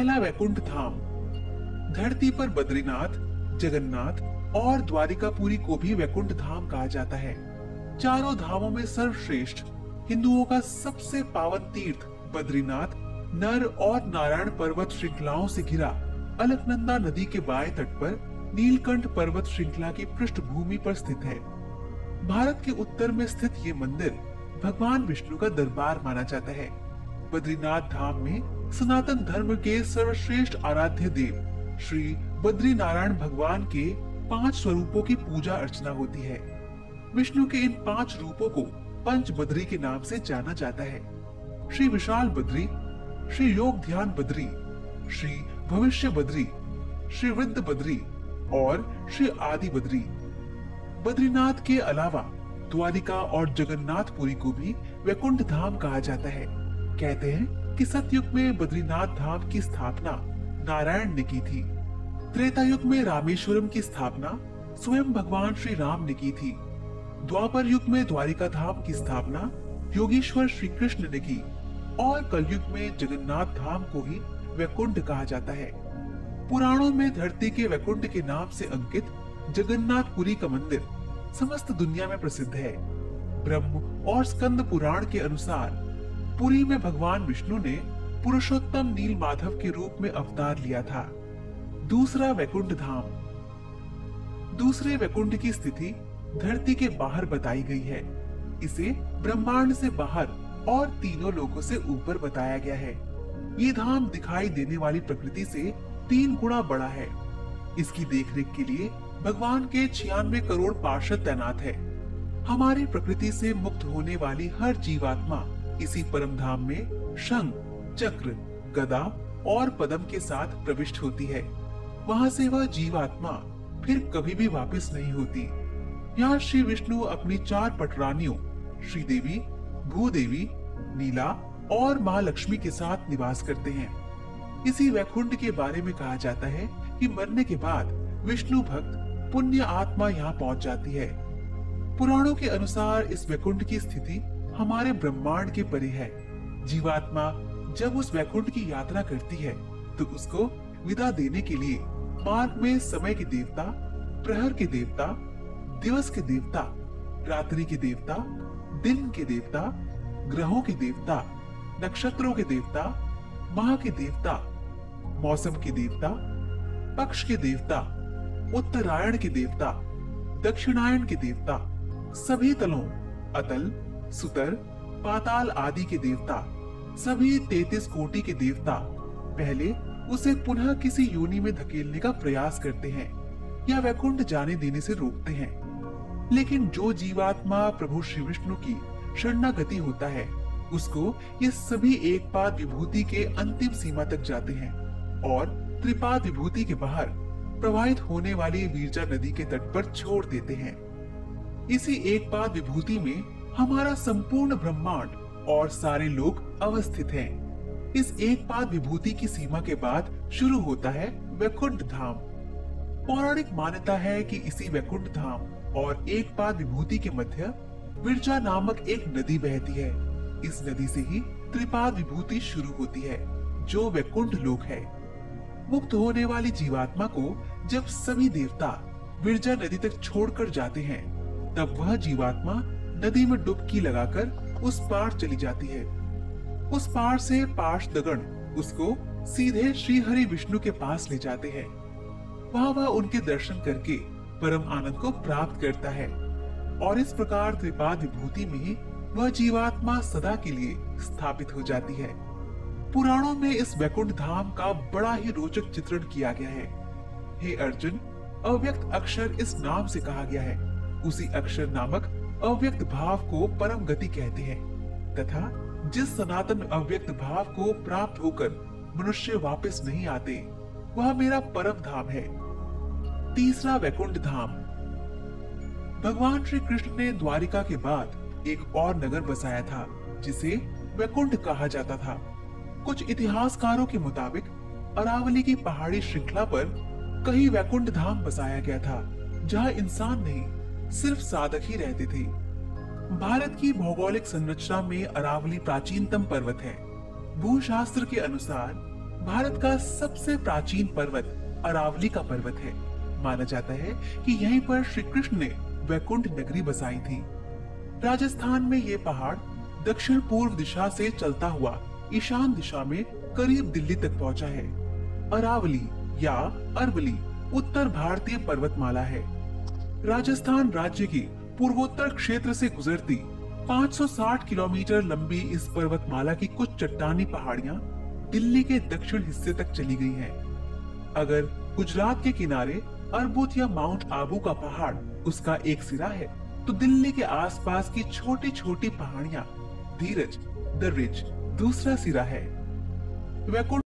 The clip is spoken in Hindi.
पहला वैकुंठ धाम। धरती पर बद्रीनाथ, जगन्नाथ और द्वारिकापुरी को भी वैकुंठ धाम कहा जाता है। चारों धामों में सर्वश्रेष्ठ हिंदुओं का सबसे पावन तीर्थ बद्रीनाथ नर और नारायण पर्वत श्रृंखलाओं से घिरा अलकनंदा नदी के बाएं तट पर नीलकंठ पर्वत श्रृंखला की पृष्ठभूमि पर स्थित है। भारत के उत्तर में स्थित ये मंदिर भगवान विष्णु का दरबार माना जाता है। बद्रीनाथ धाम में सनातन धर्म के सर्वश्रेष्ठ आराध्य देव श्री बद्री नारायण भगवान के 5 स्वरूपों की पूजा अर्चना होती है। विष्णु के इन 5 रूपों को पंच बद्री के नाम से जाना जाता है। श्री विशाल बद्री, श्री योग ध्यान बद्री, श्री भविष्य बद्री, श्री वृद्ध बद्री और श्री आदि बद्री। बद्रीनाथ के अलावा द्वारिका और जगन्नाथपुरी को भी वैकुंठ धाम कहा जाता है। कहते हैं कि सतयुग में बद्रीनाथ धाम की स्थापना नारायण ने की थी। त्रेता युग में रामेश्वरम की स्थापना स्वयं भगवान श्री राम ने की थी। द्वापर युग में द्वारिका धाम की स्थापना योगेश्वर श्री कृष्ण ने की और कलयुग में जगन्नाथ धाम को ही वैकुंठ कहा जाता है। पुराणों में धरती के वैकुंठ के नाम से अंकित जगन्नाथपुरी का मंदिर समस्त दुनिया में प्रसिद्ध है। ब्रह्म और स्कंद पुराण के अनुसार पुरी में भगवान विष्णु ने पुरुषोत्तम नील माधव के रूप में अवतार लिया था। दूसरा वैकुंठ धाम। दूसरे वैकुंठ की स्थिति धरती के बाहर बताई गई है। इसे ब्रह्मांड से बाहर और तीनों लोकों से ऊपर बताया गया है। ये धाम दिखाई देने वाली प्रकृति से 3 गुना बड़ा है। इसकी देखरेख के लिए भगवान के 96 करोड़ पार्षद तैनात है। हमारी प्रकृति से मुक्त होने वाली हर जीवात्मा इसी परम धाम में शंख, चक्र, गदा और पद्म के साथ प्रविष्ट होती है। वहाँ से वह जीवात्मा फिर कभी भी वापस नहीं होती। यहाँ श्री विष्णु अपनी 4 पटरानियों श्रीदेवी, भूदेवी, नीला और माँ लक्ष्मी के साथ निवास करते हैं। इसी वैकुंठ के बारे में कहा जाता है कि मरने के बाद विष्णु भक्त पुण्य आत्मा यहाँ पहुँच जाती है। पुराणों के अनुसार इस वैकुंठ की स्थिति हमारे ब्रह्मांड के परे है। जीवात्मा जब उस वैकुंठ की यात्रा करती है तो उसको विदा देने के लिए मार्ग में समय के देवता, प्रहर के देवता, दिवस के देवता, रात्रि के देवता, दिन के देवता, ग्रहों के देवता, नक्षत्रों के देवता, माह के देवता, मौसम के देवता, पक्ष के देवता, उत्तरायण के देवता, दक्षिणायन के देवता, सभी तलों अतल, सुतर, पाताल आदि के देवता, सभी 33 कोटि के देवता पहले उसे पुनः किसी योनि में धकेलने का प्रयास करते हैं या वैकुंठ जाने देने से रोकते हैं। लेकिन जो जीवात्मा प्रभु श्री विष्णु की शरणागति होता है उसको ये सभी एक पाद विभूति के अंतिम सीमा तक जाते हैं और त्रिपाद विभूति के बाहर प्रवाहित होने वाली वीरजा नदी के तट पर छोड़ देते हैं। इसी एक पाद विभूति में हमारा संपूर्ण ब्रह्मांड और सारे लोग अवस्थित हैं। इस एक पाद विभूति की सीमा के बाद शुरू होता है वैकुंठ धाम। पौराणिक मान्यता है कि इसी वैकुंठ धाम और एक पाद विभूति के मध्य विरजा नामक एक नदी बहती है। इस नदी से ही त्रिपाद विभूति शुरू होती है जो वैकुंठ लोक है। मुक्त होने वाली जीवात्मा को जब सभी देवता विरजा नदी तक छोड़कर जाते हैं तब वह जीवात्मा नदी में डुबकी लगाकर उस पार चली जाती है। उस पार से पार्षदगण उसको सीधे श्री हरि विष्णु के पास ले जाते हैं। वहाँ वह उनके दर्शन करके परम आनंद को प्राप्त करता है और इस प्रकार त्रिपाद विभूति में ही वह जीवात्मा सदा के लिए स्थापित हो जाती है। पुराणों में इस वैकुंठ धाम का बड़ा ही रोचक चित्रण किया गया है। हे अर्जुन, अव्यक्त अक्षर इस नाम से कहा गया है। उसी अक्षर नामक अव्यक्त भाव को परम गति कहते हैं तथा जिस सनातन अव्यक्त भाव को प्राप्त होकर मनुष्य वापस नहीं आते वह मेरा परम धाम है। तीसरा वैकुंठ धाम। भगवान श्री कृष्ण ने द्वारिका के बाद एक और नगर बसाया था जिसे वैकुंठ कहा जाता था। कुछ इतिहासकारों के मुताबिक अरावली की पहाड़ी श्रृंखला पर कहीं वैकुंठ धाम बसाया गया था जहां इंसान नहीं सिर्फ साधक ही रहते थे। भारत की भौगोलिक संरचना में अरावली प्राचीनतम पर्वत है। भूशास्त्र के अनुसार भारत का सबसे प्राचीन पर्वत अरावली का पर्वत है। माना जाता है कि यहीं पर श्री कृष्ण ने वैकुंठ नगरी बसाई थी। राजस्थान में ये पहाड़ दक्षिण पूर्व दिशा से चलता हुआ ईशान दिशा में करीब दिल्ली तक पहुंचा है। अरावली या अरवली उत्तर भारतीय पर्वतमाला है। राजस्थान राज्य की पूर्वोत्तर क्षेत्र से गुजरती 560 किलोमीटर लंबी इस पर्वतमाला की कुछ चट्टानी पहाड़ियां दिल्ली के दक्षिण हिस्से तक चली गई हैं। अगर गुजरात के किनारे अरबुद या माउंट आबू का पहाड़ उसका एक सिरा है, तो दिल्ली के आसपास की छोटी छोटी पहाड़ियां धीरज द रिज दूसरा सिरा है। वैकुंठ